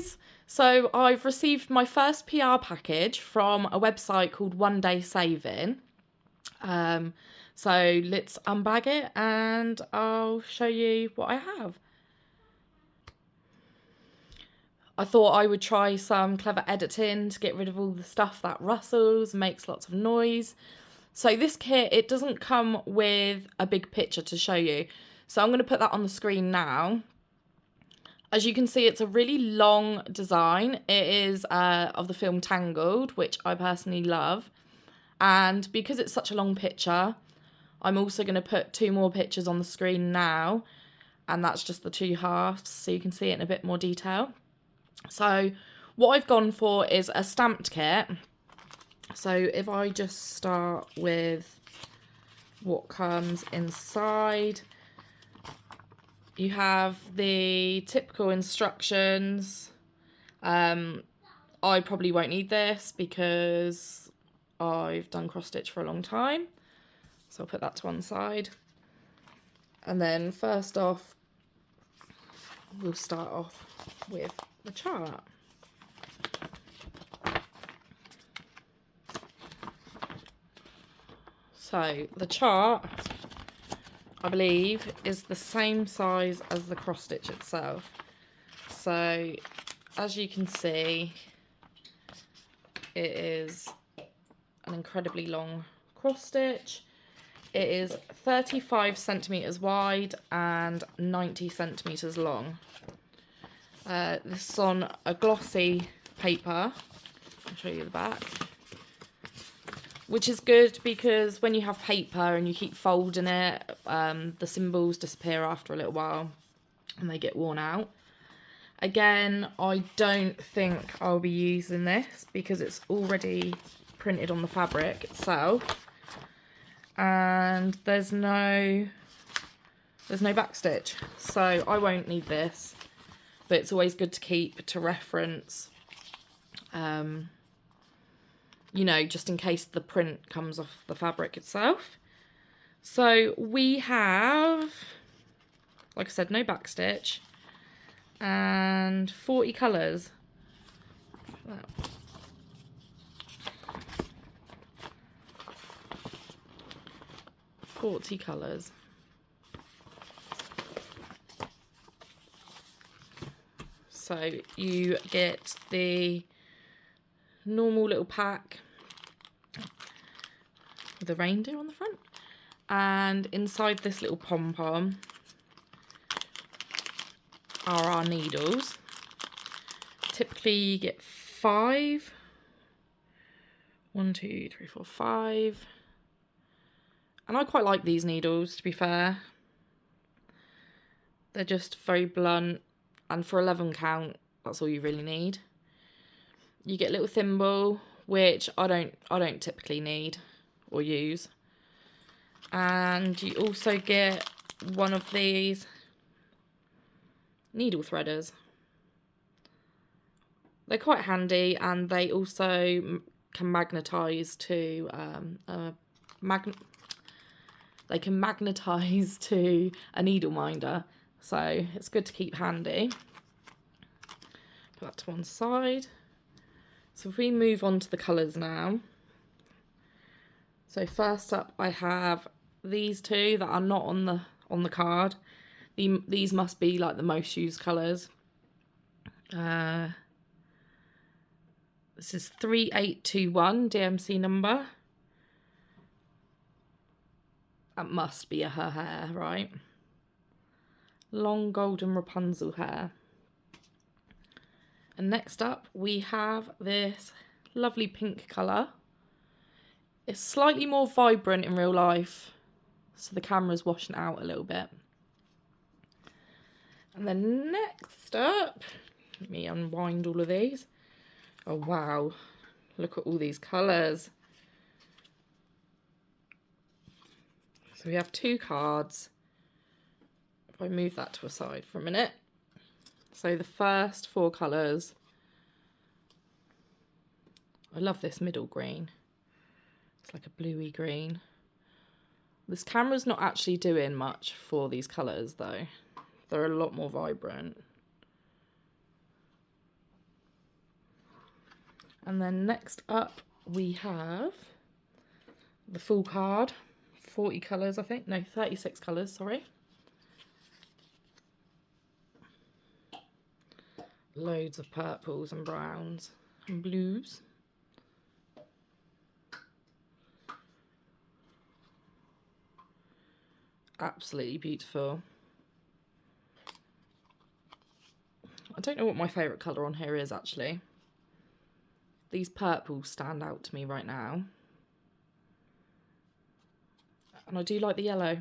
guys! So I've received my first PR package from a website called One Day Saving. So let's unbag it and I'll show you what I have. I thought I would try some clever editing to get rid of all the stuff that rustles, makes lots of noise. So this kit, it doesn't come with a big picture to show you. So I'm going to put that on the screen now. As you can see, it's a really long design. It is of the film Tangled, which I personally love. And because it's such a long picture, I'm also going to put 2 more pictures on the screen now. And that's just the 2 halves, so you can see it in a bit more detail. So what I've gone for is a stamped kit. So if I just start with what comes inside, you have the typical instructions. I probably won't need this because I've done cross stitch for a long time. So I'll put that to one side. And then first off, we'll start off with the chart. So the chart, I believe, is the same size as the cross stitch itself. So as you can see, it is an incredibly long cross stitch. It is 35 centimetres wide and 90 centimetres long. This is on a glossy paper. I'll show you the back. Which is good because when you have paper and you keep folding it, the symbols disappear after a little while and they get worn out. Again, I don't think I'll be using this because it's already printed on the fabric itself. And there's no backstitch, so I won't need this. But it's always good to keep to reference, you know, just in case the print comes off the fabric itself. So we have, like I said, no backstitch and 40 colours. 40 colours. So you get the normal little pack with a reindeer on the front, and inside this little pom-pom are our needles. Typically you get 5. 1, 2, 3, 4, 5. And I quite like these needles, to be fair. They're just very blunt, and for 11 count, that's all you really need. You get a little thimble, which I don't typically need or use. And you also get one of these needle threaders. They're quite handy, and they also can magnetise to they can magnetise to a needle minder, so it's good to keep handy. Put that to one side. So if we move on to the colours now. So first up I have these 2 that are not on the card. These must be like the most used colours. This is 3821 DMC number. That must be her hair, right? Long golden Rapunzel hair. And next up we have this lovely pink colour. It's slightly more vibrant in real life, so the camera's washing out a little bit. And then next up, let me unwind all of these. Oh wow, look at all these colours. So we have 2 cards. If I move that to a side for a minute. So the first 4 colours. I love this middle green. It's like a bluey green. This camera's not actually doing much for these colours though. They're a lot more vibrant. And then next up we have the full card, 40 colours I think, no 36 colours, sorry. Loads of purples and browns and blues. Absolutely beautiful. I don't know what my favourite colour on here is actually. These purples stand out to me right now. And I do like the yellow.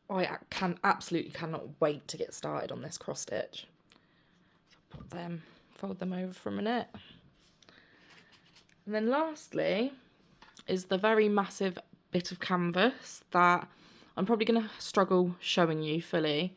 I absolutely cannot wait to get started on this cross stitch. So put them, fold them over for a minute. And then lastly is the very massive bit of canvas that I'm probably going to struggle showing you fully.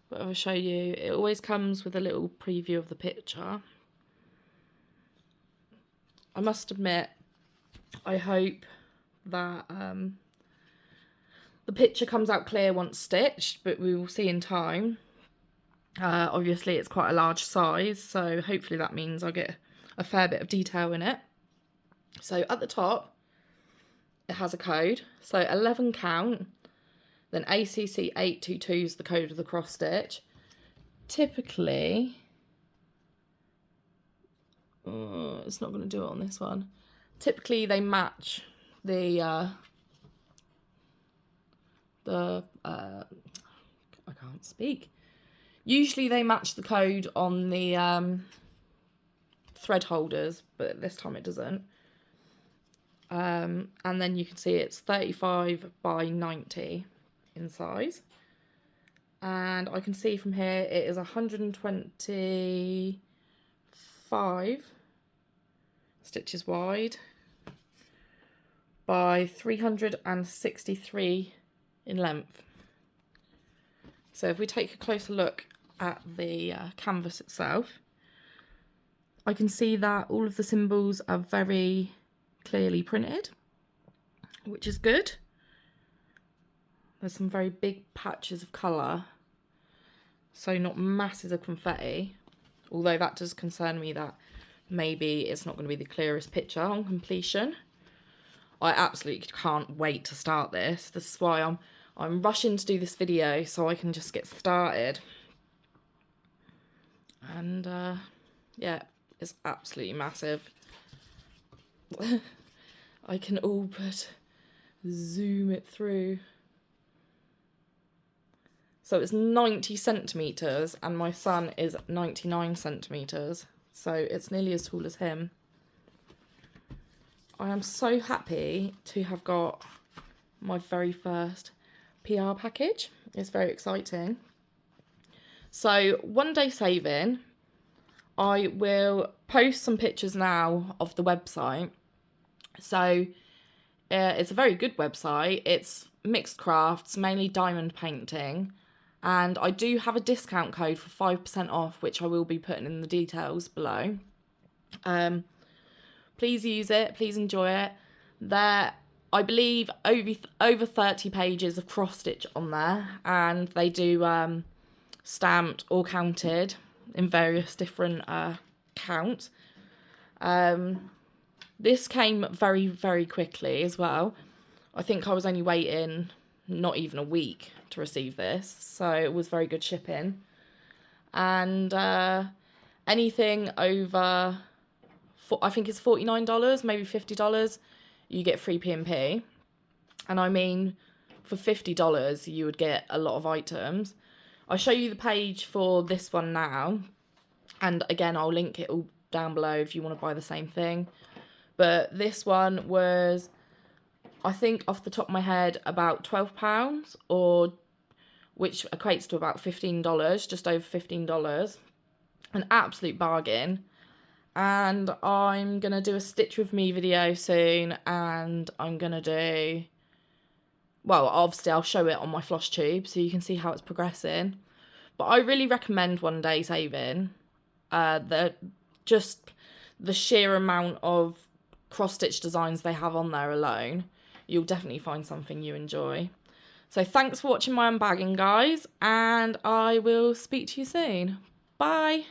But I'll show you. It always comes with a little preview of the picture. I must admit, I hope that the picture comes out clear once stitched, but we will see in time. Obviously it's quite a large size, so hopefully that means I get a fair bit of detail in it. So at the top it has a code, so 11 count, then ACC 822 is the code of the cross stitch. Typically, it's not going to do it on this one. Typically they match the I can't speak. Usually they match the code on the thread holders, but this time it doesn't. And then you can see it's 35 by 90 in size. And I can see from here it is 125 stitches wide by 363 in length. So if we take a closer look at the canvas itself, I can see that all of the symbols are very clearly printed, which is good. There's some very big patches of colour, so not masses of confetti, although that does concern me that maybe it's not going to be the clearest picture on completion. I absolutely can't wait to start this. This is why I'm rushing to do this video so I can just get started. And yeah, it's absolutely massive. I can all but zoom it through. So it's 90 centimetres and my son is 99 centimetres. So it's nearly as tall as him. I am so happy to have got my very first PR package. It's very exciting. So one day saving, I will post some pictures now of the website. So it's a very good website. It's mixed crafts, mainly diamond painting. And I do have a discount code for 5% off, which I will be putting in the details below. Please use it. Please enjoy it. There, I believe, over 30 pages of cross stitch on there, and they do stamped or counted in various different counts. This came very, very quickly as well. I think I was only waiting not even a week to receive this, so it was very good shipping. And anything over, I think it's $49, maybe $50, you get free P&P. And I mean, for $50 you would get a lot of items. I'll show you the page for this one now, and again I'll link it all down below if you want to buy the same thing. But this one was, I think off the top of my head, about £12, or which equates to about $15, just over $15. An absolute bargain. And I'm going to do a stitch with me video soon, and I'm going to do, well, obviously I'll show it on my floss tube so you can see how it's progressing. But I really recommend One Day Saving. Just the sheer amount of cross-stitch designs they have on there alone, you'll definitely find something you enjoy. So thanks for watching my unbagging, guys, and I will speak to you soon. Bye!